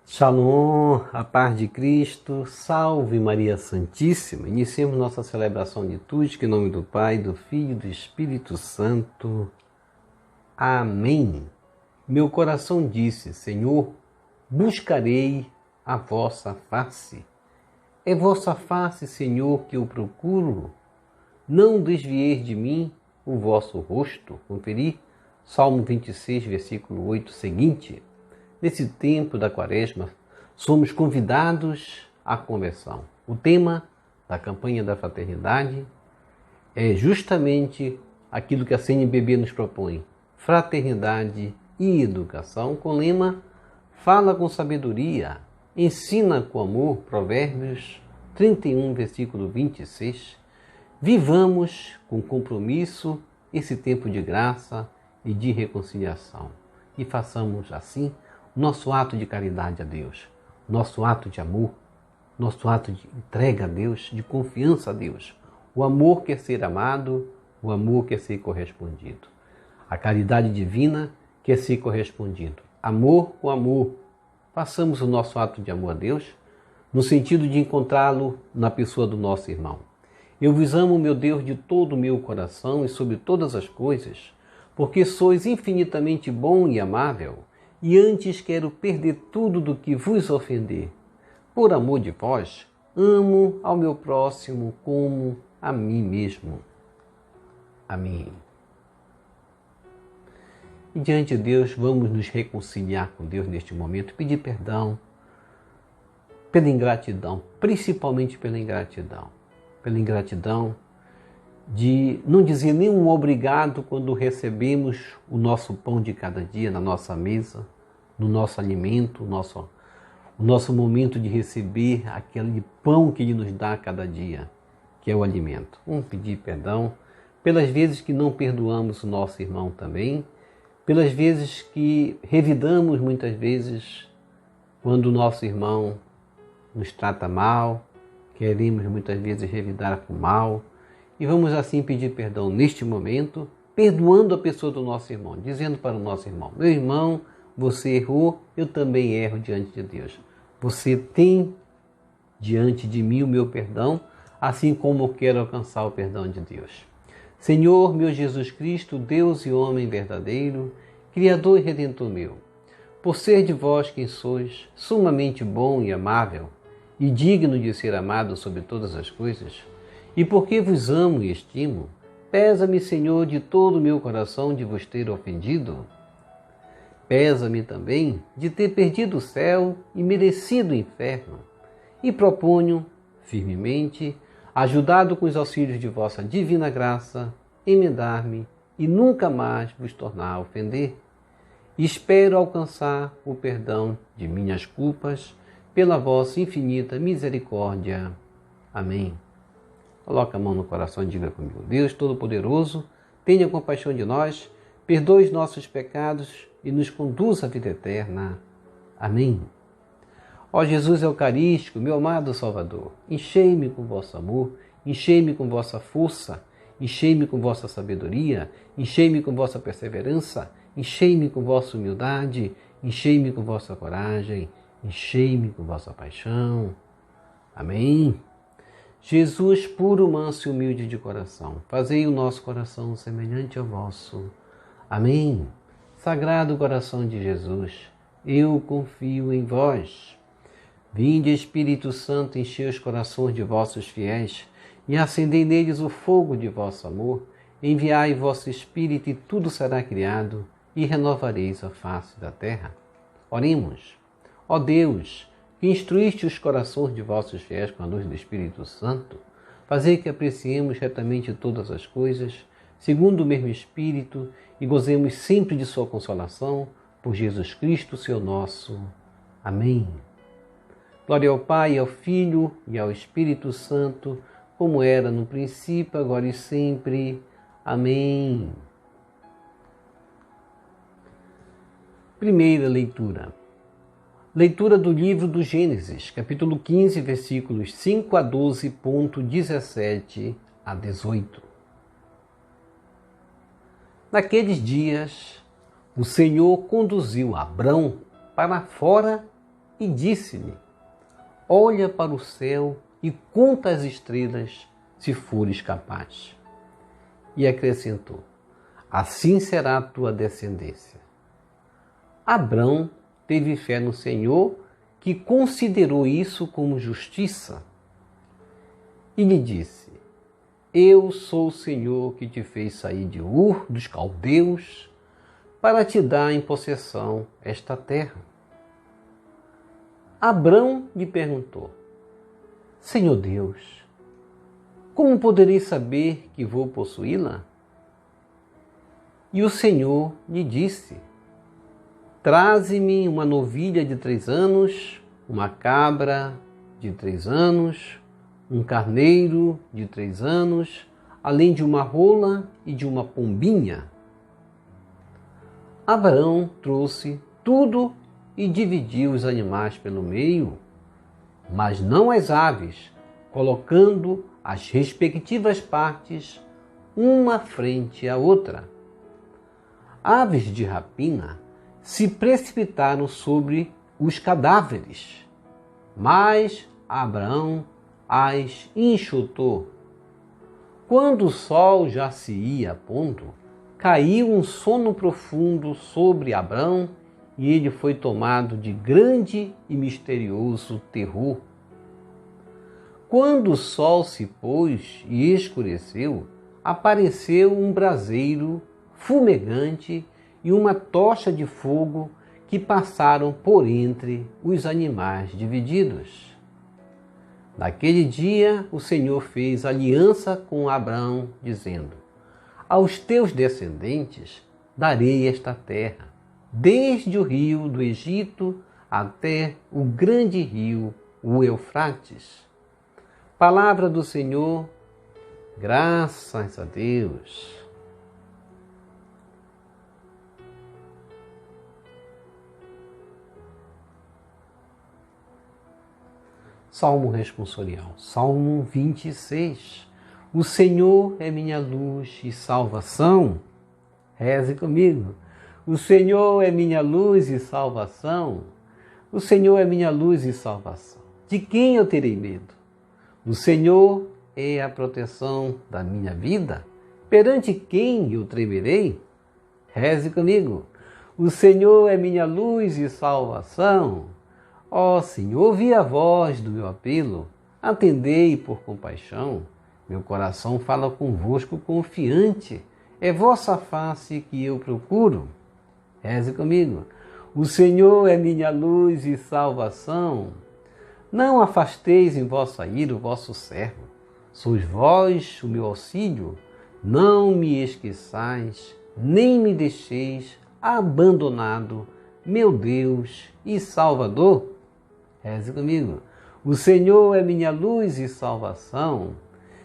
Shalom, a paz de Cristo, salve Maria Santíssima. Iniciemos nossa celebração de tudo, em nome do Pai, do Filho e do Espírito Santo. Amém. Meu coração disse, Senhor, buscarei a vossa face. É vossa face, Senhor, que eu procuro. Não desvieis de mim o vosso rosto. Conferir Salmo 26, versículo 8 seguinte. Nesse tempo da Quaresma, somos convidados à conversão. O tema da campanha da fraternidade é justamente aquilo que a CNBB nos propõe: fraternidade e educação, com o lema Fala com sabedoria, ensina com amor, Provérbios 31, versículo 26. Vivamos com compromisso esse tempo de graça e de reconciliação e façamos assim nosso ato de caridade a Deus, nosso ato de amor, nosso ato de entrega a Deus, de confiança a Deus. O amor quer ser amado, o amor quer ser correspondido. A caridade divina quer ser correspondido. Amor com amor. Façamos o nosso ato de amor a Deus no sentido de encontrá-lo na pessoa do nosso irmão. Eu vos amo, meu Deus, de todo o meu coração e sobre todas as coisas, porque sois infinitamente bom e amável, e antes quero perder tudo do que vos ofender. Por amor de vós, amo ao meu próximo como a mim mesmo. Amém. E diante de Deus, vamos nos reconciliar com Deus neste momento, pedir perdão pela ingratidão, principalmente pela ingratidão. Pela ingratidão de não dizer nenhum obrigado quando recebemos o nosso pão de cada dia na nossa mesa, no nosso alimento, o nosso momento de receber aquele pão que Ele nos dá a cada dia, que é o alimento. Vamos pedir perdão pelas vezes que não perdoamos o nosso irmão também, pelas vezes que revidamos muitas vezes quando o nosso irmão nos trata mal, queremos muitas vezes revidar com mal, e vamos assim pedir perdão neste momento, perdoando a pessoa do nosso irmão, dizendo para o nosso irmão: meu irmão, você errou, eu também erro diante de Deus. Você tem diante de mim o meu perdão, assim como eu quero alcançar o perdão de Deus. Senhor, meu Jesus Cristo, Deus e homem verdadeiro, Criador e Redentor meu, por ser de vós quem sois, sumamente bom e amável, e digno de ser amado sobre todas as coisas, e porque vos amo e estimo, pesa-me, Senhor, de todo o meu coração de vos ter ofendido. Pesa-me também de ter perdido o céu e merecido o inferno, e proponho, firmemente, ajudado com os auxílios de vossa divina graça, emendar-me e nunca mais vos tornar a ofender. E espero alcançar o perdão de minhas culpas pela vossa infinita misericórdia. Amém. Coloque a mão no coração e diga comigo: Deus Todo-Poderoso, tenha compaixão de nós, perdoe os nossos pecados e nos conduza à vida eterna. Amém. Ó Jesus Eucarístico, meu amado Salvador, enchei-me com vosso amor, enchei-me com vossa força, enchei-me com vossa sabedoria, enchei-me com vossa perseverança, enchei-me com vossa humildade, enchei-me com vossa coragem, enchei-me com vossa paixão. Amém. Jesus, puro, manso e humilde de coração, fazei o nosso coração semelhante ao vosso. Amém. Sagrado coração de Jesus, eu confio em vós. Vinde, Espírito Santo, enchei os corações de vossos fiéis e acendei neles o fogo de vosso amor. Enviai vosso Espírito e tudo será criado e renovareis a face da terra. Oremos. Ó Deus, que instruíste os corações de vossos fiéis com a luz do Espírito Santo, fazei que apreciemos retamente todas as coisas, segundo o mesmo Espírito, e gozemos sempre de sua consolação, por Jesus Cristo, seu nosso. Amém. Glória ao Pai, ao Filho e ao Espírito Santo, como era no princípio, agora e sempre. Amém. Primeira leitura. Leitura do livro do Gênesis, capítulo 15, versículos 5 a 12, ponto 17 a 18. Naqueles dias, o Senhor conduziu Abrão para fora e disse-lhe: olha para o céu e conta as estrelas, se fores capaz. E acrescentou: assim será a tua descendência. Abrão teve fé no Senhor, que considerou isso como justiça. E lhe disse: eu sou o Senhor que te fez sair de Ur dos caldeus para te dar em possessão esta terra. Abrão lhe perguntou: Senhor Deus, como poderei saber que vou possuí-la? E o Senhor lhe disse: traze-me uma novilha de 3 anos, uma cabra de 3 anos, um carneiro de 3 anos, além de uma rola e de uma pombinha. Abraão trouxe tudo e dividiu os animais pelo meio, mas não as aves, colocando as respectivas partes uma frente à outra. Aves de rapina se precipitaram sobre os cadáveres, mas Abraão as enxutou. Quando o sol já se ia pondo, caiu um sono profundo sobre Abrão e ele foi tomado de grande e misterioso terror. Quando o sol se pôs e escureceu, apareceu um braseiro fumegante e uma tocha de fogo que passaram por entre os animais divididos. Naquele dia, o Senhor fez aliança com Abrão, dizendo: aos teus descendentes darei esta terra, desde o rio do Egito até o grande rio, o Eufrates. Palavra do Senhor, graças a Deus. Salmo responsorial, Salmo 26. O Senhor é minha luz e salvação. Reze comigo. O Senhor é minha luz e salvação. O Senhor é minha luz e salvação. De quem eu terei medo? O Senhor é a proteção da minha vida. Perante quem eu tremerei? Reze comigo. O Senhor é minha luz e salvação. Ó Senhor, ouvi a voz do meu apelo. Atendei por compaixão. Meu coração fala convosco confiante. É vossa face que eu procuro. Reze comigo. O Senhor é minha luz e salvação. Não afasteis em vossa ira o vosso servo. Sois vós o meu auxílio. Não me esqueçais, nem me deixeis abandonado, meu Deus e Salvador. Reze comigo. O Senhor é minha luz e salvação.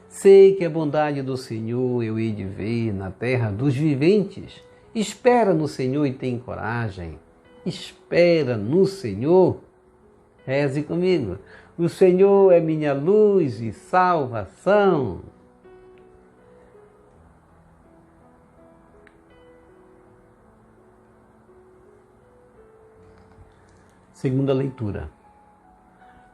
Sei que a bondade do Senhor eu hei de ver na terra dos viventes. Espera no Senhor e tem coragem. Espera no Senhor. Reze comigo. O Senhor é minha luz e salvação. Segunda leitura.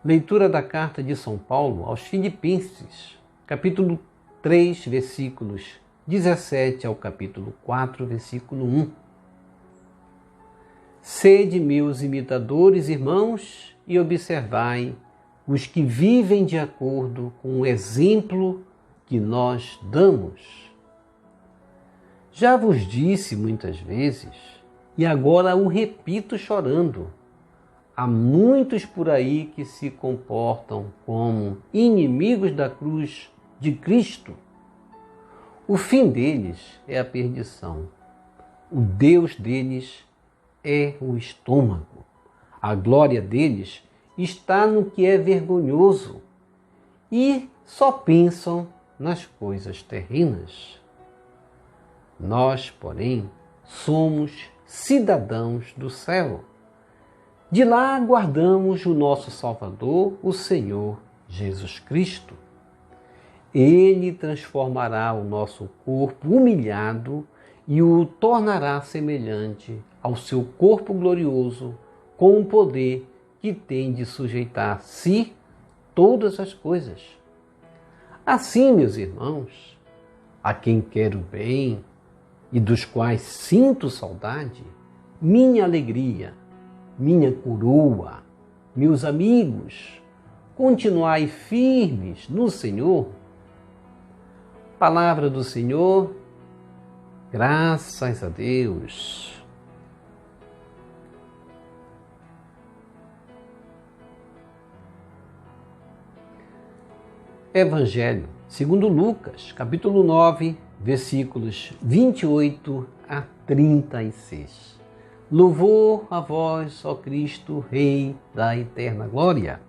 Leitura da carta de São Paulo aos Filipenses, capítulo 3, versículos 17 ao capítulo 4, versículo 1. Sede meus imitadores, irmãos, e observai os que vivem de acordo com o exemplo que nós damos. Já vos disse muitas vezes, e agora o repito chorando, há muitos por aí que se comportam como inimigos da cruz de Cristo. O fim deles é a perdição. O Deus deles é o estômago. A glória deles está no que é vergonhoso e só pensam nas coisas terrenas. Nós, porém, somos cidadãos do céu. De lá aguardamos o nosso Salvador, o Senhor Jesus Cristo. Ele transformará o nosso corpo humilhado e o tornará semelhante ao seu corpo glorioso com o poder que tem de sujeitar a si todas as coisas. Assim, meus irmãos, a quem quero bem e dos quais sinto saudade, minha alegria, minha coroa, meus amigos, continuai firmes no Senhor. Palavra do Senhor, graças a Deus. Evangelho segundo Lucas, capítulo 9, versículos 28 a 36. Louvor a vós, ó Cristo, Rei da eterna glória.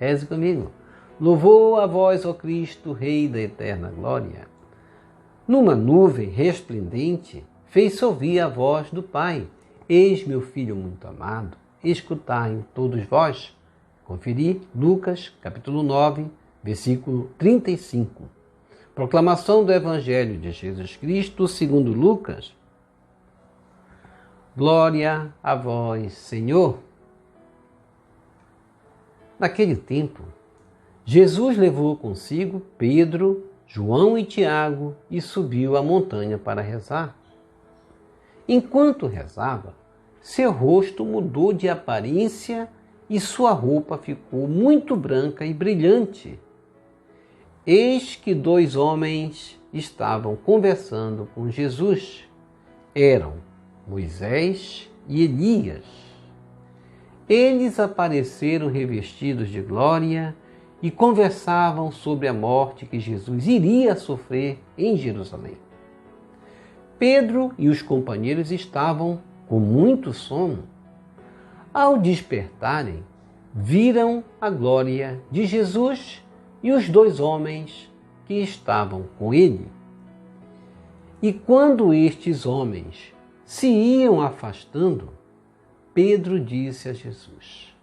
Reze comigo. Louvor a vós, ó Cristo, Rei da eterna glória. Numa nuvem resplendente, fez-se ouvir a voz do Pai. Eis meu Filho muito amado, escutai todos vós. Conferir Lucas, capítulo 9, versículo 35. Proclamação do Evangelho de Jesus Cristo segundo Lucas. Glória a vós, Senhor. Naquele tempo, Jesus levou consigo Pedro, João e Tiago e subiu a montanha para rezar. Enquanto rezava, seu rosto mudou de aparência e sua roupa ficou muito branca e brilhante. Eis que 2 homens estavam conversando com Jesus. Eram Moisés e Elias. Eles apareceram revestidos de glória e conversavam sobre a morte que Jesus iria sofrer em Jerusalém. Pedro e os companheiros estavam com muito sono. Ao despertarem, viram a glória de Jesus e os 2 homens que estavam com ele. E quando estes homens se iam afastando, Pedro disse a Jesus: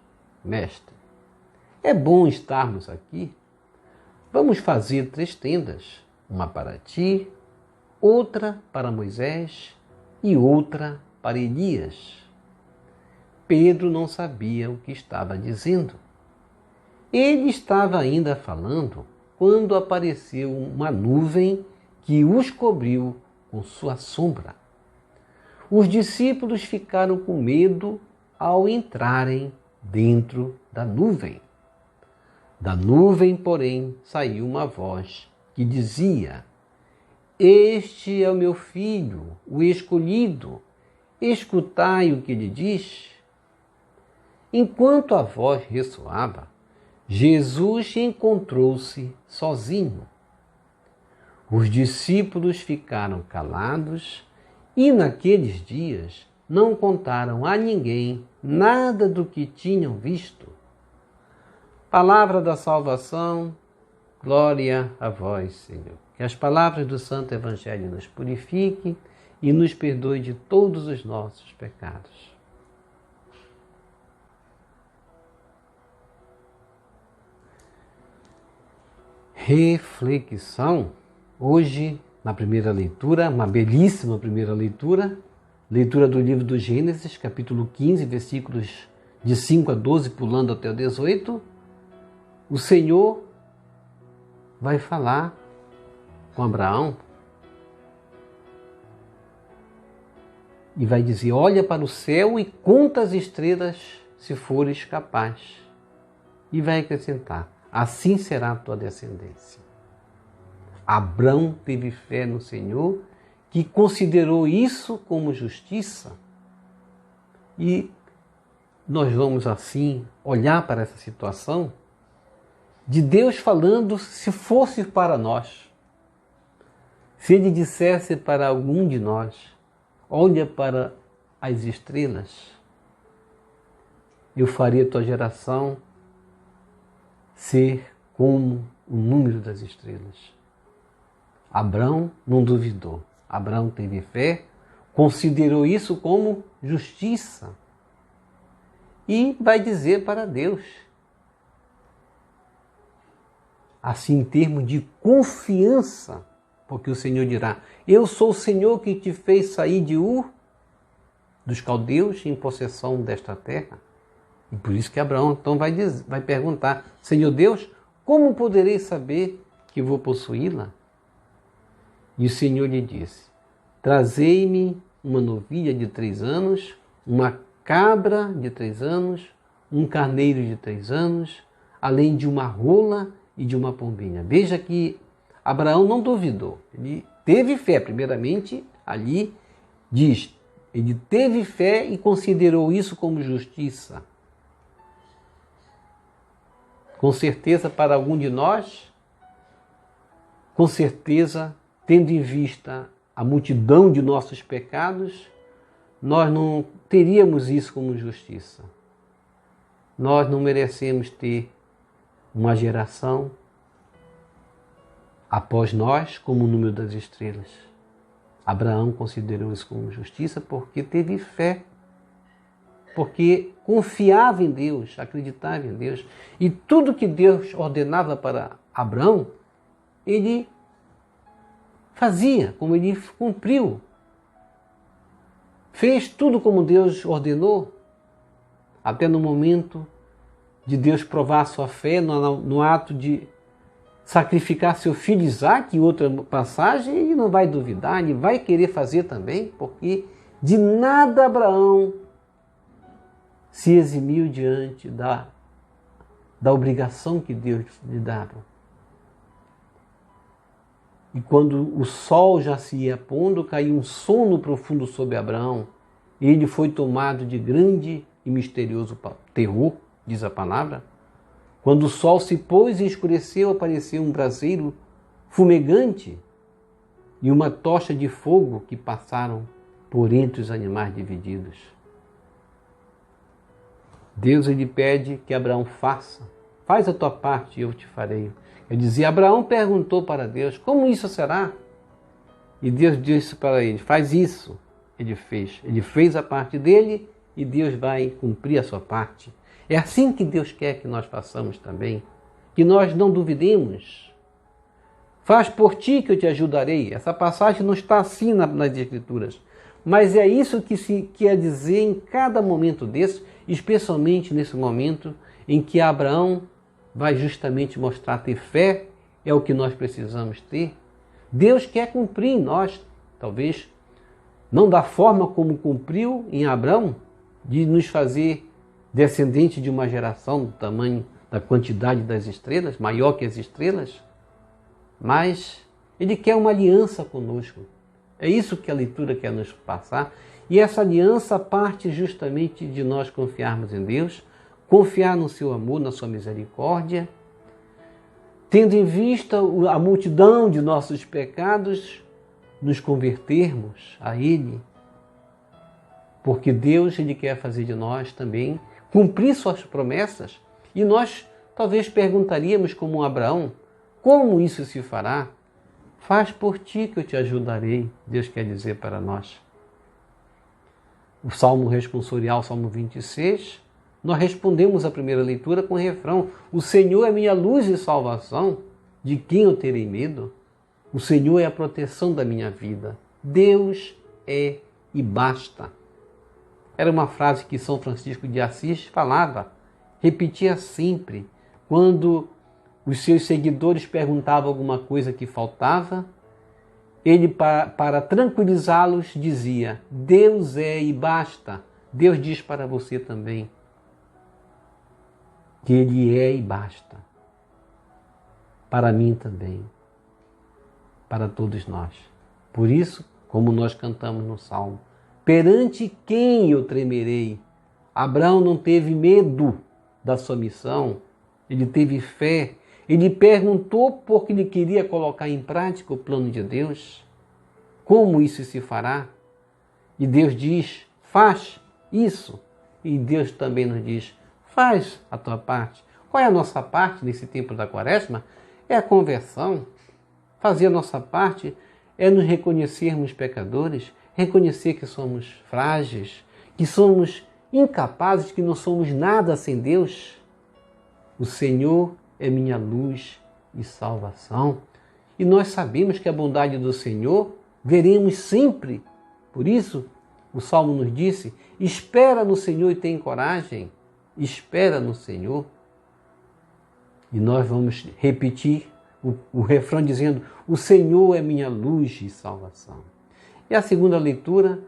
Mestre, é bom estarmos aqui. Vamos fazer 3 tendas, uma para ti, outra para Moisés e outra para Elias. Pedro não sabia o que estava dizendo. Ele estava ainda falando quando apareceu uma nuvem que os cobriu com sua sombra. Os discípulos ficaram com medo ao entrarem dentro da nuvem. Da nuvem, porém, saiu uma voz que dizia: Este é o meu filho, o escolhido, escutai o que ele diz. Enquanto a voz ressoava, Jesus encontrou-se sozinho. Os discípulos ficaram calados e naqueles dias não contaram a ninguém nada do que tinham visto. Palavra da salvação, glória a vós, Senhor. Que as palavras do Santo Evangelho nos purifiquem e nos perdoe de todos os nossos pecados. Reflexão. Hoje, na primeira leitura, uma belíssima primeira leitura do livro do Gênesis, capítulo 15, versículos de 5 a 12, pulando até o 18, o Senhor vai falar com Abraão e vai dizer: olha para o céu e conta as estrelas se fores capaz. E vai acrescentar: assim será a tua descendência. Abrão teve fé no Senhor, que considerou isso como justiça. E nós vamos assim olhar para essa situação de Deus falando se fosse para nós. Se Ele dissesse para algum de nós: olha para as estrelas, eu faria a tua geração ser como o número das estrelas. Abrão não duvidou. Abrão teve fé, considerou isso como justiça. E vai dizer para Deus, assim em termos de confiança, porque o Senhor dirá: eu sou o Senhor que te fez sair de Ur, dos caldeus, em possessão desta terra. E por isso que Abraão então vai perguntar: Senhor Deus, como poderei saber que vou possuí-la? E o Senhor lhe disse: trazei-me uma novilha de 3 anos, uma cabra de 3 anos, um carneiro de 3 anos, além de uma rola e de uma pombinha. Veja que Abraão não duvidou. Ele teve fé, primeiramente, ali diz, ele teve fé e considerou isso como justiça. Com certeza, para algum de nós, com certeza, tendo em vista a multidão de nossos pecados, nós não teríamos isso como justiça. Nós não merecemos ter uma geração após nós como o número das estrelas. Abraão considerou isso como justiça porque teve fé, porque confiava em Deus, acreditava em Deus. E tudo que Deus ordenava para Abraão, ele fazia, como ele cumpriu. Fez tudo como Deus ordenou, até no momento de Deus provar sua fé, no ato de sacrificar seu filho Isaque, outra passagem, ele não vai duvidar, ele vai querer fazer também, porque de nada Abraão se eximiu diante da obrigação que Deus lhe dava. E quando o sol já se ia pondo, caiu um sono profundo sobre Abraão. E ele foi tomado de grande e misterioso terror, diz a palavra. Quando o sol se pôs e escureceu, apareceu um braseiro fumegante e uma tocha de fogo que passaram por entre os animais divididos. Deus ele pede que Abraão faz a tua parte e eu te farei. Quer dizer, Abraão perguntou para Deus, como isso será? E Deus disse para ele, faz isso. Ele fez a parte dele e Deus vai cumprir a sua parte. É assim que Deus quer que nós façamos também, que nós não duvidemos. Faz por ti que eu te ajudarei. Essa passagem não está assim nas Escrituras, mas é isso que se quer dizer em cada momento desse, especialmente nesse momento em que Abraão vai justamente mostrar ter fé, é o que nós precisamos ter. Deus quer cumprir em nós, talvez não da forma como cumpriu em Abraão, de nos fazer descendente de uma geração do tamanho, da quantidade das estrelas, maior que as estrelas, mas Ele quer uma aliança conosco. É isso que a leitura quer nos passar. E essa aliança parte justamente de nós confiarmos em Deus, confiar no seu amor, na sua misericórdia, tendo em vista a multidão de nossos pecados, nos convertermos a Ele, porque Deus Ele quer fazer de nós também cumprir suas promessas. E nós talvez perguntaríamos como Abraão, como isso se fará? Faz por ti que eu te ajudarei, Deus quer dizer para nós. O Salmo responsorial, o Salmo 26, nós respondemos a primeira leitura com o refrão: o Senhor é minha luz e salvação, de quem eu terei medo? O Senhor é a proteção da minha vida. Deus é e basta. Era uma frase que São Francisco de Assis falava, repetia sempre, quando os seus seguidores perguntavam alguma coisa que faltava, ele, para tranquilizá-los, dizia: Deus é e basta. Deus diz para você também que Ele é e basta. Para mim também. Para todos nós. Por isso, como nós cantamos no Salmo, perante quem eu tremerei? Abraão não teve medo da sua missão, ele teve fé. Ele perguntou porque ele queria colocar em prática o plano de Deus. Como isso se fará? E Deus diz, faz isso. E Deus também nos diz, faz a tua parte. Qual é a nossa parte nesse tempo da Quaresma? É a conversão. Fazer a nossa parte é nos reconhecermos pecadores, reconhecer que somos frágeis, que somos incapazes, que não somos nada sem Deus. O Senhor é minha luz e salvação. E nós sabemos que a bondade do Senhor veremos sempre. Por isso, o Salmo nos disse, espera no Senhor e tem coragem. espera no Senhor. E nós vamos repetir o refrão dizendo: o Senhor é minha luz e salvação. E a segunda leitura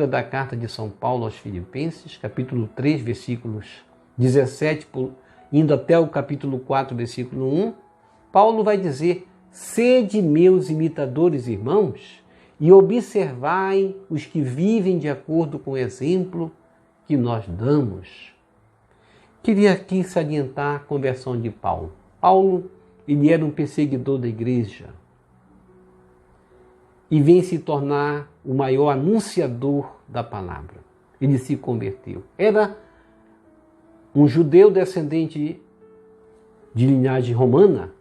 da carta de São Paulo aos Filipenses, capítulo 3, versículos 17, indo até o capítulo 4, versículo 1, Paulo vai dizer: sede meus imitadores, irmãos, e observai os que vivem de acordo com o exemplo que nós damos. Queria aqui salientar a conversão de Paulo. Paulo, ele era um perseguidor da igreja e vem se tornar o maior anunciador da palavra. Ele se converteu. Era um judeu descendente de linhagem romana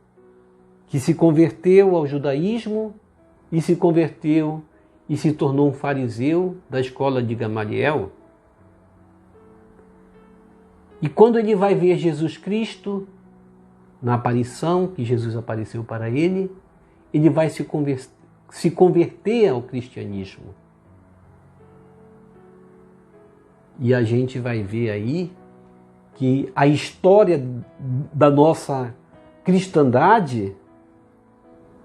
que se converteu ao judaísmo e se converteu e se tornou um fariseu da escola de Gamaliel. E quando ele vai ver Jesus Cristo, na aparição que Jesus apareceu para ele, ele vai se converter ao cristianismo. E a gente vai ver aí que a história da nossa cristandade,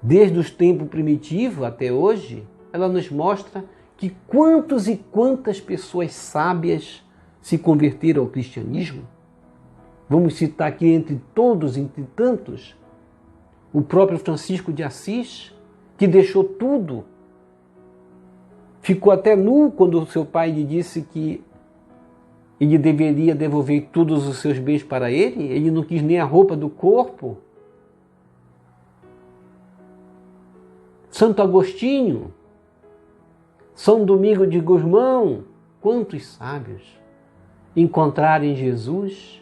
desde os tempos primitivos até hoje, ela nos mostra que quantos e quantas pessoas sábias se converteram ao cristianismo. Vamos citar aqui entre todos, entre tantos, o próprio Francisco de Assis, que deixou tudo, ficou até nu quando o seu pai lhe disse que ele deveria devolver todos os seus bens para ele não quis nem a roupa do corpo. Santo Agostinho, São Domingos de Gusmão, quantos sábios encontraram em Jesus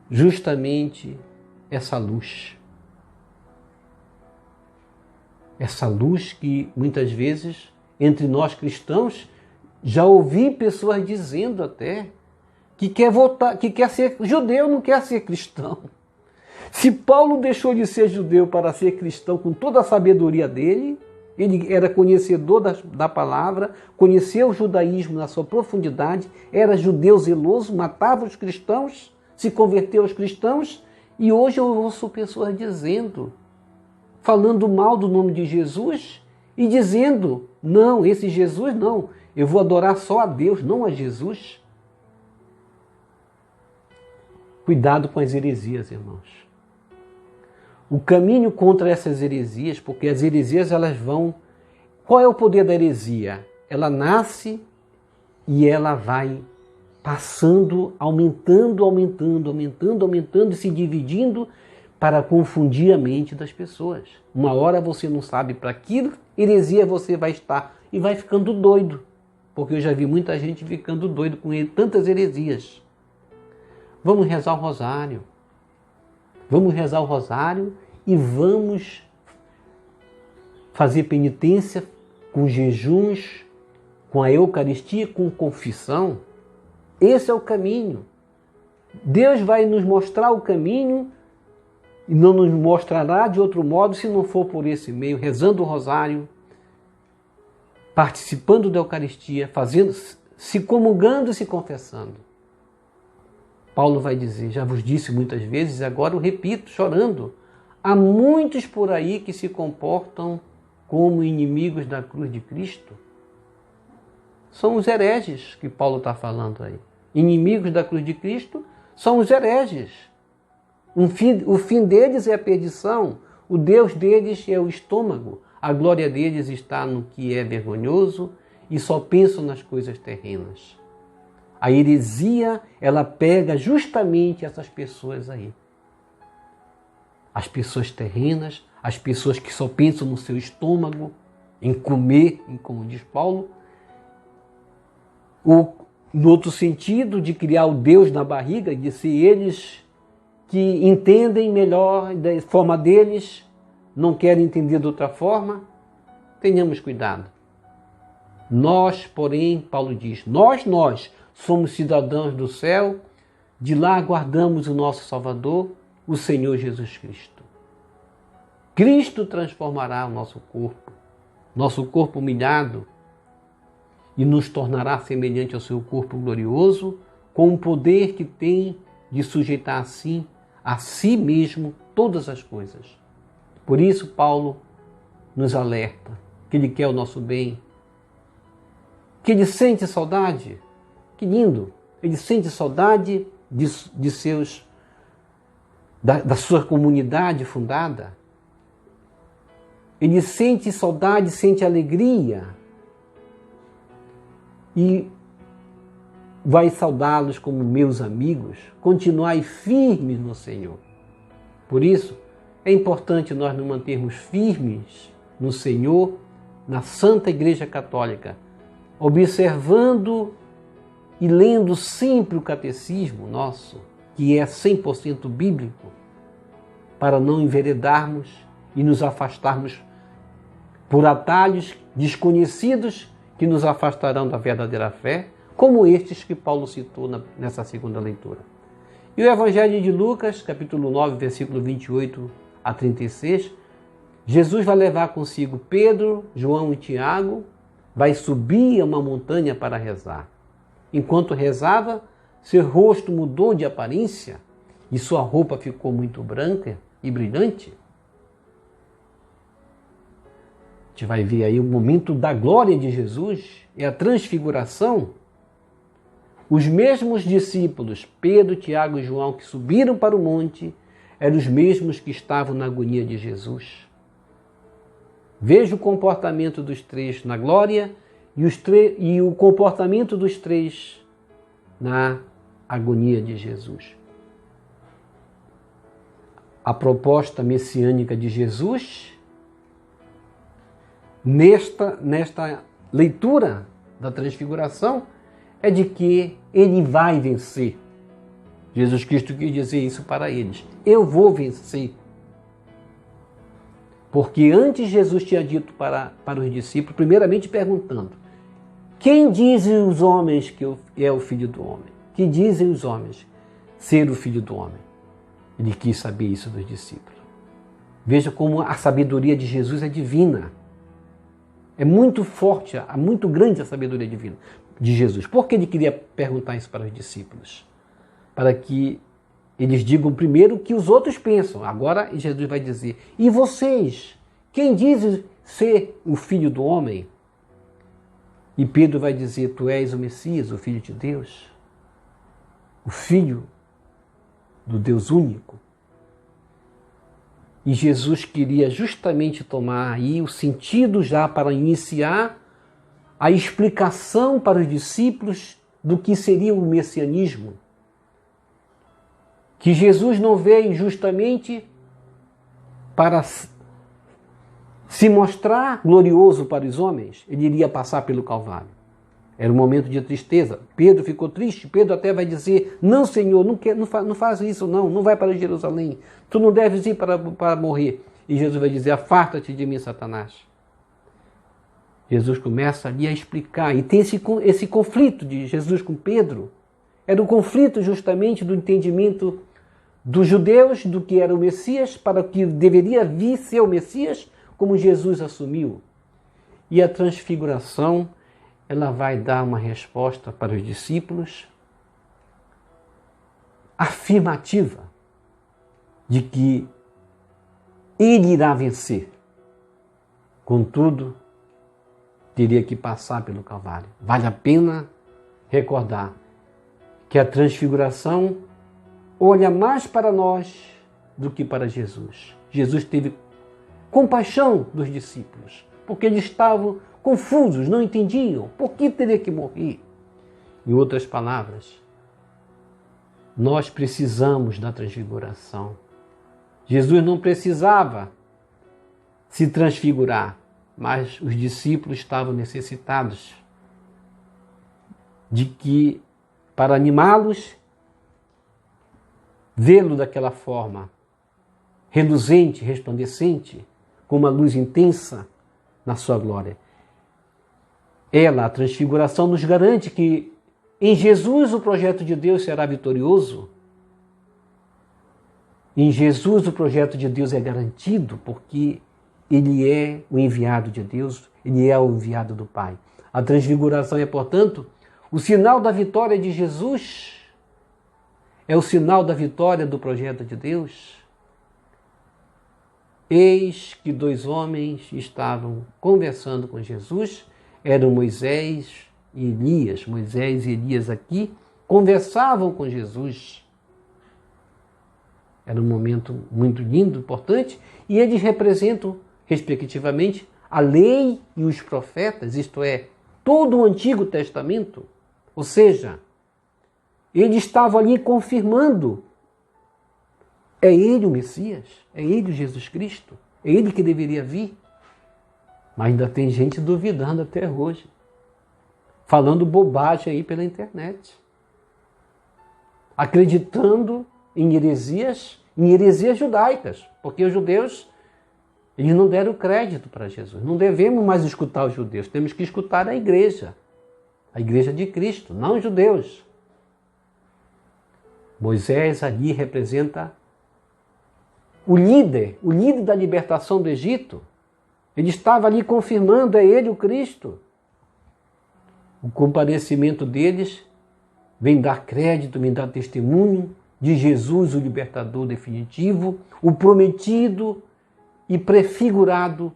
justamente essa luz. Essa luz que muitas vezes, entre nós cristãos, já ouvi pessoas dizendo até que quer voltar, que quer ser judeu, não quer ser cristão. Se Paulo deixou de ser judeu para ser cristão com toda a sabedoria dele, ele era conhecedor da palavra, conhecia o judaísmo na sua profundidade, era judeu zeloso, matava os cristãos, se converteu aos cristãos, e hoje eu ouço pessoas dizendo, falando mal do nome de Jesus e dizendo: não, esse Jesus não, eu vou adorar só a Deus, não a Jesus. Cuidado com as heresias, irmãos. O caminho contra essas heresias, porque as heresias elas vão... Qual é o poder da heresia? Ela nasce e ela vai passando, aumentando e se dividindo para confundir a mente das pessoas. Uma hora você não sabe para que heresia você vai estar e vai ficando doido, porque eu já vi muita gente ficando doido com tantas heresias. Vamos rezar o rosário. Vamos rezar o rosário e vamos fazer penitência com jejuns, com a Eucaristia, com confissão. Esse é o caminho. Deus vai nos mostrar o caminho e não nos mostrará de outro modo se não for por esse meio, rezando o rosário, participando da Eucaristia, se comungando e se confessando. Paulo vai dizer, já vos disse muitas vezes, agora eu repito, chorando, há muitos por aí que se comportam como inimigos da cruz de Cristo. São os hereges que Paulo está falando aí. Inimigos da cruz de Cristo são os hereges. O fim deles é a perdição, o Deus deles é o estômago, a glória deles está no que é vergonhoso e só pensam nas coisas terrenas. A heresia, ela pega justamente essas pessoas aí. As pessoas terrenas, as pessoas que só pensam no seu estômago, em comer, como diz Paulo, ou no outro sentido, de criar o Deus na barriga, de ser eles que entendem melhor da forma deles, não querem entender de outra forma. Tenhamos cuidado. Nós, porém, Paulo diz, nós somos cidadãos do céu, de lá aguardamos o nosso Salvador, o Senhor Jesus Cristo. Cristo transformará o nosso corpo humilhado, e nos tornará semelhante ao seu corpo glorioso, com o poder que tem de sujeitar assim a si mesmo todas as coisas. Por isso Paulo nos alerta que ele quer o nosso bem, que ele sente saudade. Que lindo! Ele sente saudade da sua comunidade fundada. Ele sente saudade, sente alegria e vai saudá-los como meus amigos. Continuai firmes no Senhor. Por isso, é importante nós nos mantermos firmes no Senhor, na Santa Igreja Católica, observando e lendo sempre o catecismo nosso, que é 100% bíblico, para não enveredarmos e nos afastarmos por atalhos desconhecidos que nos afastarão da verdadeira fé, como estes que Paulo citou nessa segunda leitura. E o Evangelho de Lucas, capítulo 9, versículo 28 a 36, Jesus vai levar consigo Pedro, João e Tiago, vai subir a uma montanha para rezar. Enquanto rezava, seu rosto mudou de aparência e sua roupa ficou muito branca e brilhante. A gente vai ver aí o momento da glória de Jesus, é a transfiguração. Os mesmos discípulos, Pedro, Tiago e João, que subiram para o monte, eram os mesmos que estavam na agonia de Jesus. Veja o comportamento dos três na glória e o comportamento dos três na agonia de Jesus. A proposta messiânica de Jesus, nesta leitura da transfiguração, é de que ele vai vencer. Jesus Cristo quis dizer isso para eles. Eu vou vencer. Porque antes Jesus tinha dito para os discípulos, primeiramente perguntando: quem dizem os homens que é o Filho do Homem? Que dizem os homens ser o Filho do Homem? Ele quis saber isso dos discípulos. Veja como a sabedoria de Jesus é divina. É muito forte, é muito grande a sabedoria divina de Jesus. Por que ele queria perguntar isso para os discípulos? Para que eles digam primeiro o que os outros pensam. Agora Jesus vai dizer: e vocês? Quem diz ser o Filho do Homem? E Pedro vai dizer: tu és o Messias, o Filho de Deus, o Filho do Deus único. E Jesus queria justamente tomar aí o sentido já para iniciar a explicação para os discípulos do que seria o messianismo. Que Jesus não veio justamente para se mostrar glorioso para os homens, ele iria passar pelo Calvário. Era um momento de tristeza. Pedro ficou triste. Pedro até vai dizer: não, Senhor, não faz isso, não vai para Jerusalém. Tu não deves ir para morrer. E Jesus vai dizer: afasta-te de mim, Satanás. Jesus começa ali a explicar. E tem esse conflito de Jesus com Pedro. Era o conflito justamente do entendimento dos judeus do que era o Messias, para o que deveria vir ser o Messias, como Jesus assumiu. E a transfiguração, ela vai dar uma resposta para os discípulos afirmativa de que ele irá vencer. Contudo, teria que passar pelo Calvário. Vale a pena recordar que a transfiguração olha mais para nós do que para Jesus. Jesus teve compaixão dos discípulos, porque eles estavam confusos, não entendiam por que teria que morrer. Em outras palavras, nós precisamos da transfiguração. Jesus não precisava se transfigurar, mas os discípulos estavam necessitados de que, para animá-los, vê-lo daquela forma, reluzente, resplandecente, com uma luz intensa na sua glória. Ela, a transfiguração, nos garante que em Jesus o projeto de Deus será vitorioso. Em Jesus o projeto de Deus é garantido, porque ele é o enviado de Deus, ele é o enviado do Pai. A transfiguração é, portanto, o sinal da vitória de Jesus É o sinal da vitória do projeto de Deus? Eis que 2 homens estavam conversando com Jesus, eram Moisés e Elias. Moisés e Elias aqui conversavam com Jesus. Era um momento muito lindo, importante, e eles representam, respectivamente, a lei e os profetas, isto é, todo o Antigo Testamento. Ou seja, ele estava ali confirmando: é ele o Messias, é ele o Jesus Cristo, é ele que deveria vir. Mas ainda tem gente duvidando até hoje, falando bobagem aí pela internet, acreditando em heresias judaicas, porque os judeus, eles não deram crédito para Jesus. Não devemos mais escutar os judeus, temos que escutar a igreja de Cristo, não os judeus. Moisés ali representa o líder da libertação do Egito. Ele estava ali confirmando: é ele o Cristo. O comparecimento deles vem dar crédito, vem dar testemunho de Jesus, o libertador definitivo, o prometido e prefigurado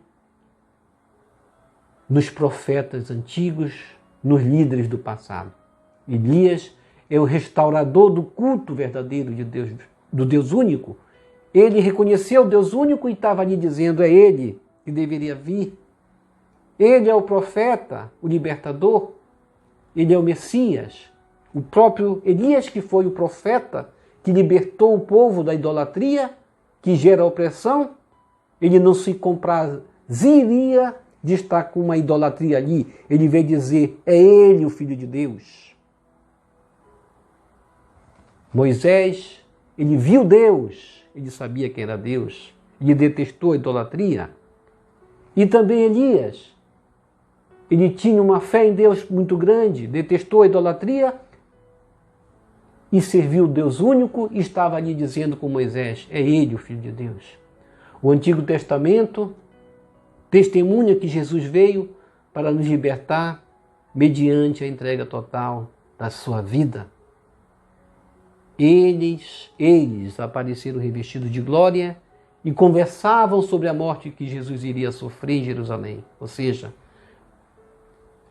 nos profetas antigos, nos líderes do passado. Elias é o restaurador do culto verdadeiro de Deus, do Deus único. Ele reconheceu o Deus único e estava ali dizendo: é ele que deveria vir. Ele é o profeta, o libertador. Ele é o Messias. O próprio Elias, que foi o profeta que libertou o povo da idolatria, que gera opressão, ele não se compraziria de estar com uma idolatria ali. Ele veio dizer: é ele o Filho de Deus. Moisés, ele viu Deus, ele sabia quem era Deus, ele detestou a idolatria. E também Elias, ele tinha uma fé em Deus muito grande, detestou a idolatria e serviu o Deus único e estava ali dizendo com Moisés: é ele o Filho de Deus. O Antigo Testamento testemunha que Jesus veio para nos libertar mediante a entrega total da sua vida. Eles apareceram revestidos de glória e conversavam sobre a morte que Jesus iria sofrer em Jerusalém. Ou seja,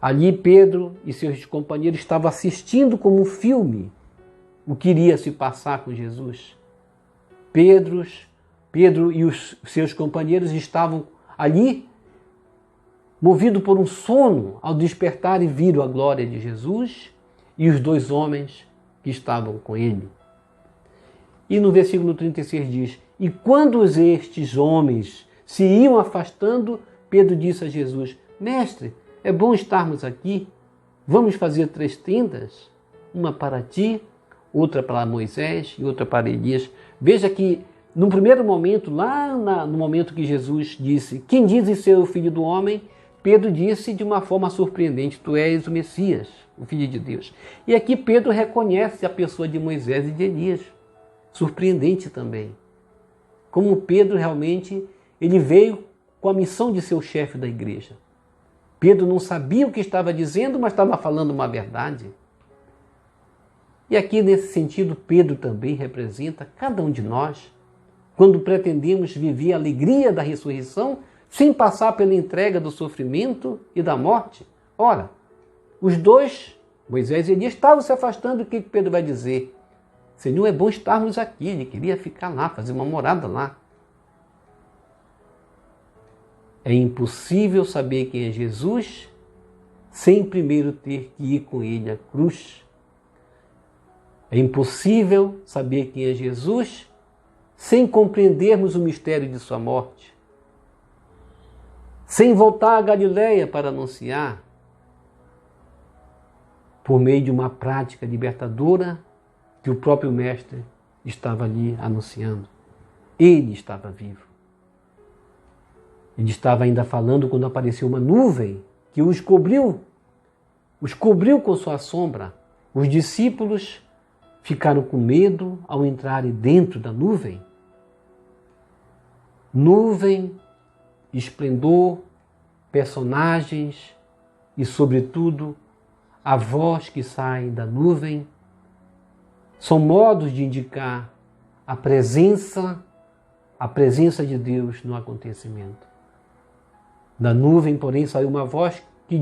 ali Pedro e seus companheiros estavam assistindo como um filme o que iria se passar com Jesus. Pedro e os seus companheiros estavam ali, movidos por um sono, ao despertar e viram a glória de Jesus e os 2 homens que estavam com ele. E no versículo 36 diz: e quando estes homens se iam afastando, Pedro disse a Jesus: mestre, é bom estarmos aqui, vamos fazer 3 tendas, uma para ti, outra para Moisés e outra para Elias. Veja que no primeiro momento, no momento que Jesus disse: quem diz ser o Filho do Homem? Pedro disse de uma forma surpreendente: tu és o Messias, o Filho de Deus. E aqui Pedro reconhece a pessoa de Moisés e de Elias. Surpreendente também. Como Pedro realmente, ele veio com a missão de ser o chefe da igreja. Pedro não sabia o que estava dizendo, mas estava falando uma verdade. E aqui, nesse sentido, Pedro também representa cada um de nós, quando pretendemos viver a alegria da ressurreição sem passar pela entrega do sofrimento e da morte. Ora, os 2, Moisés e Elias, estavam se afastando. O que Pedro vai dizer? Senhor, é bom estarmos aqui. Ele queria ficar lá, fazer uma morada lá. É impossível saber quem é Jesus sem primeiro ter que ir com ele à cruz. É impossível saber quem é Jesus sem compreendermos o mistério de sua morte, sem voltar à Galileia para anunciar, por meio de uma prática libertadora que o próprio Mestre estava ali anunciando. Ele estava vivo. Ele estava ainda falando quando apareceu uma nuvem que os cobriu com sua sombra. Os discípulos ficaram com medo ao entrarem dentro da nuvem. Nuvem, esplendor, personagens e, sobretudo, a voz que sai da nuvem São modos de indicar a presença de Deus no acontecimento. Da nuvem, porém, saiu uma voz que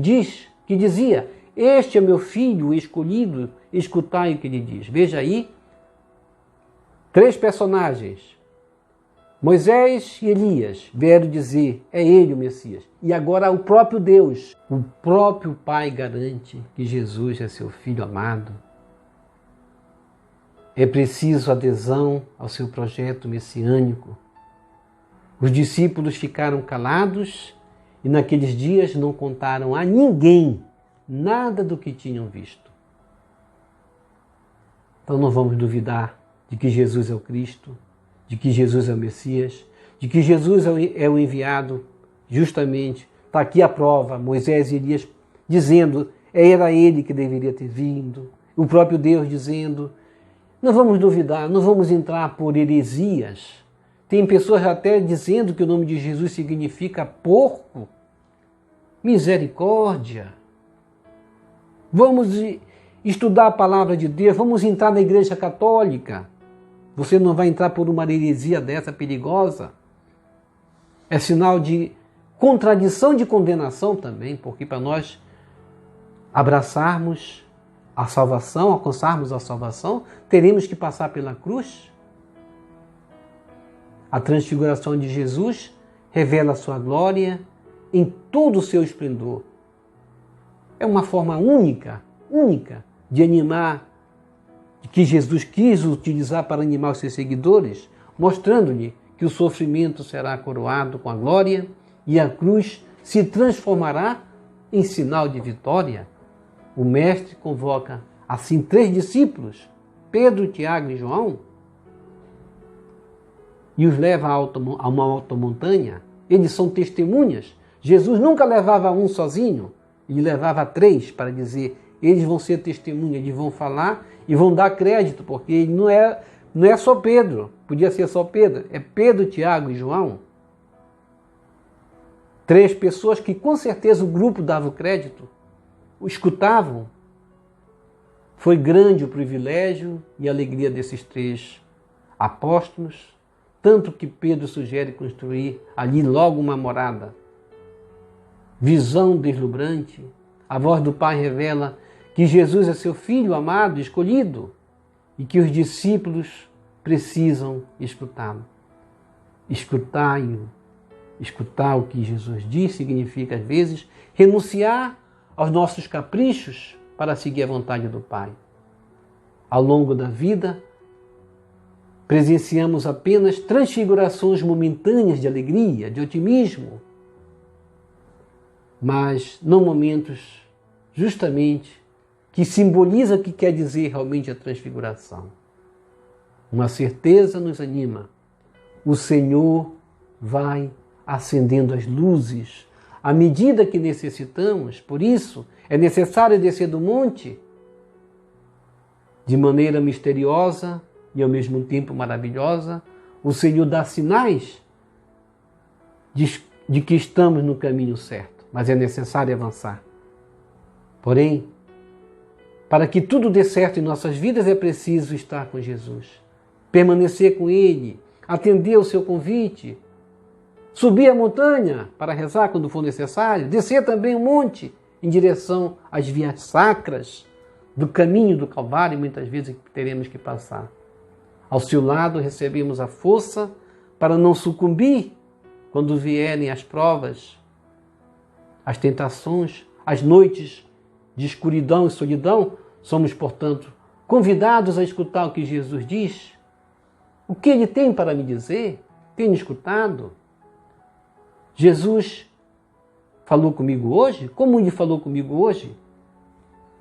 dizia: este é meu filho o escolhido, escutai o que ele diz. Veja aí, 3 personagens, Moisés e Elias, vieram dizer: é ele o Messias. E agora o próprio Deus, o próprio Pai garante que Jesus é seu Filho amado. É preciso adesão ao seu projeto messiânico. Os discípulos ficaram calados e naqueles dias não contaram a ninguém nada do que tinham visto. Então não vamos duvidar de que Jesus é o Cristo, de que Jesus é o Messias, de que Jesus é o enviado. Justamente, está aqui a prova, Moisés e Elias dizendo, era ele que deveria ter vindo. O próprio Deus dizendo, não vamos duvidar, não vamos entrar por heresias. Tem pessoas até dizendo que o nome de Jesus significa porco. Misericórdia. Vamos estudar a palavra de Deus, vamos entrar na igreja católica. Você não vai entrar por uma heresia dessa perigosa. É sinal de contradição, de condenação também, porque para nós abraçarmos a salvação, alcançarmos a salvação, teremos que passar pela cruz. A transfiguração de Jesus revela a sua glória em todo o seu esplendor. É uma forma única de animar, que Jesus quis utilizar para animar os seus seguidores, mostrando-lhe que o sofrimento será coroado com a glória e a cruz se transformará em sinal de vitória. O Mestre convoca assim 3 discípulos, Pedro, Tiago e João, e os leva a uma alta montanha. Eles são testemunhas. Jesus nunca levava um sozinho, ele levava 3 para dizer, eles vão ser testemunhas, eles vão falar e vão dar crédito, porque ele não é só Pedro, podia ser só Pedro, é Pedro, Tiago e João. 3 pessoas que com certeza o grupo dava o crédito, o escutavam. Foi grande o privilégio e a alegria desses 3 apóstolos, tanto que Pedro sugere construir ali logo uma morada. Visão deslumbrante, a voz do Pai revela que Jesus é seu Filho amado, escolhido, e que os discípulos precisam escutá-lo. Escutai-o. Escutar o que Jesus diz significa, às vezes, renunciar aos nossos caprichos para seguir a vontade do Pai. Ao longo da vida, presenciamos apenas transfigurações momentâneas de alegria, de otimismo, mas não momentos, justamente, que simboliza o que quer dizer realmente a transfiguração. Uma certeza nos anima. O Senhor vai acendendo as luzes à medida que necessitamos. Por isso, é necessário descer do monte de maneira misteriosa e ao mesmo tempo maravilhosa. O Senhor dá sinais de que estamos no caminho certo, mas é necessário avançar. Porém, para que tudo dê certo em nossas vidas, é preciso estar com Jesus, permanecer com Ele, atender o seu convite, subir a montanha para rezar quando for necessário, descer também o monte em direção às vias sacras do caminho do Calvário, muitas vezes teremos que passar. Ao seu lado recebemos a força para não sucumbir quando vierem as provas, as tentações, as noites de escuridão e solidão. Somos, portanto, convidados a escutar o que Jesus diz. O que Ele tem para me dizer? Tenho escutado? Jesus falou comigo hoje? Como Ele falou comigo hoje?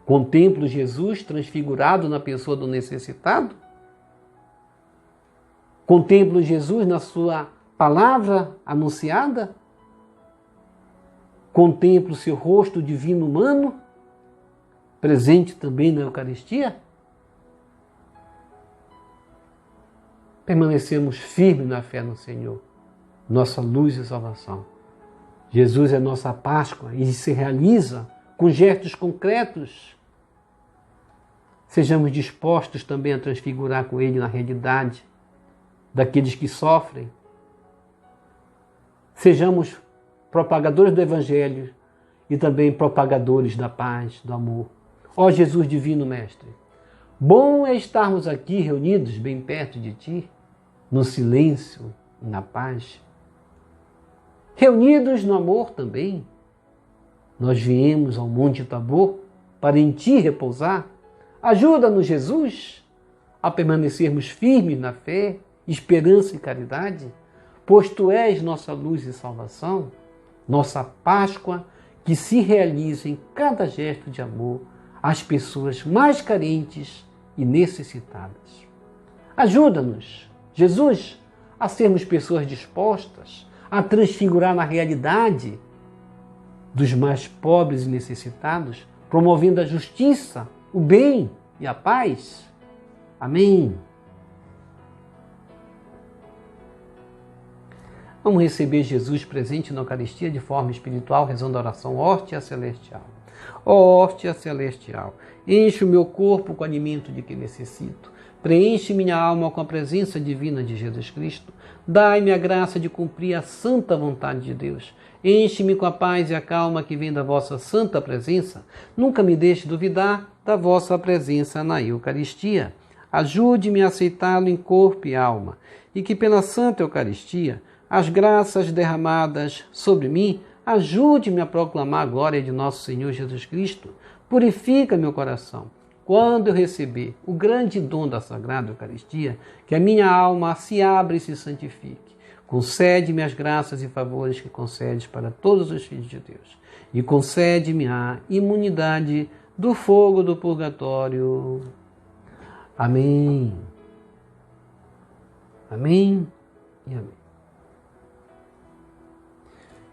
Contemplo Jesus transfigurado na pessoa do necessitado? Contemplo Jesus na sua palavra anunciada? Contemplo seu rosto divino humano, presente também na Eucaristia? Permanecemos firmes na fé no Senhor, nossa luz e salvação. Jesus é nossa Páscoa e se realiza com gestos concretos, Sejamos dispostos também a transfigurar com Ele na realidade daqueles que sofrem. Sejamos propagadores do Evangelho e também propagadores da paz, do amor. Ó Jesus Divino Mestre, bom é estarmos aqui reunidos bem perto de Ti, no silêncio e na paz. Reunidos no amor também. Nós viemos ao Monte Tabor para em Ti repousar. Ajuda-nos, Jesus, a permanecermos firmes na fé, esperança e caridade, pois Tu és nossa luz e salvação, nossa Páscoa que se realiza em cada gesto de amor às pessoas mais carentes e necessitadas. Ajuda-nos, Jesus, a sermos pessoas dispostas a transfigurar na realidade dos mais pobres e necessitados, promovendo a justiça, o bem e a paz. Amém. Vamos receber Jesus presente na Eucaristia de forma espiritual, rezando a oração Hóstia Celestial. Ó Hóstia Celestial, enche o meu corpo com o alimento de que necessito. Preenche minha alma com a presença divina de Jesus Cristo. Dai-me a graça de cumprir a santa vontade de Deus. Enche-me com a paz e a calma que vem da vossa santa presença. Nunca me deixe duvidar da vossa presença na Eucaristia. Ajude-me a aceitá-lo em corpo e alma, e que pela Santa Eucaristia, as graças derramadas sobre mim, ajude-me a proclamar a glória de nosso Senhor Jesus Cristo. Purifica meu coração. Quando eu receber o grande dom da Sagrada Eucaristia, que a minha alma se abra e se santifique. Concede-me as graças e favores que concedes para todos os filhos de Deus. E concede-me a imunidade do fogo do purgatório. Amém. Amém e amém.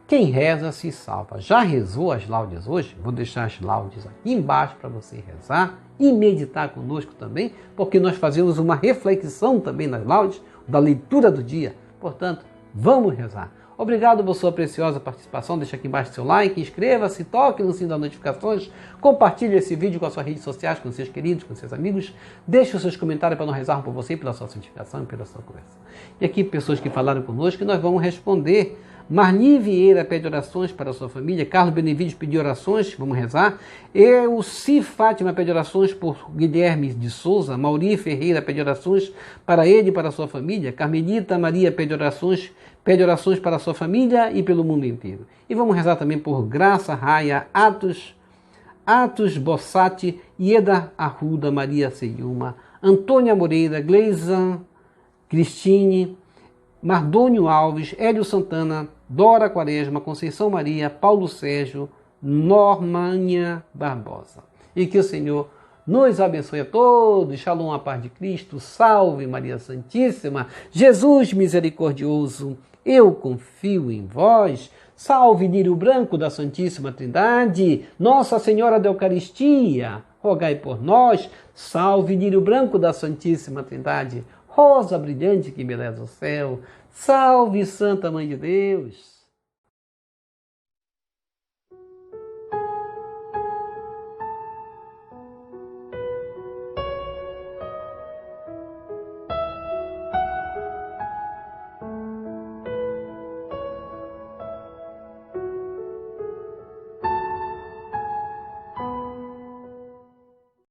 Quem reza se salva. Já rezou as laudes hoje? Vou deixar as laudes aqui embaixo para você rezar e meditar conosco também, porque nós fazemos uma reflexão também nas laudes, da leitura do dia. Portanto, vamos rezar. Obrigado por sua preciosa participação. Deixa aqui embaixo seu like, inscreva-se, toque no sininho das notificações, compartilhe esse vídeo com as suas redes sociais, com seus queridos, com seus amigos. Deixe os seus comentários para nós rezarmos por você, pela sua santificação e pela sua conversa. E aqui, pessoas que falaram conosco, que nós vamos responder. Marli Vieira pede orações para a sua família. Carlos Benevides pediu orações, vamos rezar. Elci Fátima pede orações por Guilherme de Souza. Mauri Ferreira pede orações para ele e para a sua família. Carmelita Maria pede orações para a sua família e pelo mundo inteiro. E vamos rezar também por Graça Raia, Atos Bossati, Ieda Arruda, Maria Seyuma, Antônia Moreira, Gleison Cristine, Mardônio Alves, Hélio Santana, Dora Quaresma, Conceição Maria, Paulo Sérgio, Normânia Barbosa. E que o Senhor nos abençoe a todos. Shalom, a paz de Cristo. Salve Maria Santíssima. Jesus misericordioso, eu confio em vós. Salve Lírio Branco da Santíssima Trindade. Nossa Senhora da Eucaristia, rogai por nós. Salve Lírio Branco da Santíssima Trindade. Rosa brilhante que embeleza o céu, salve Santa Mãe de Deus!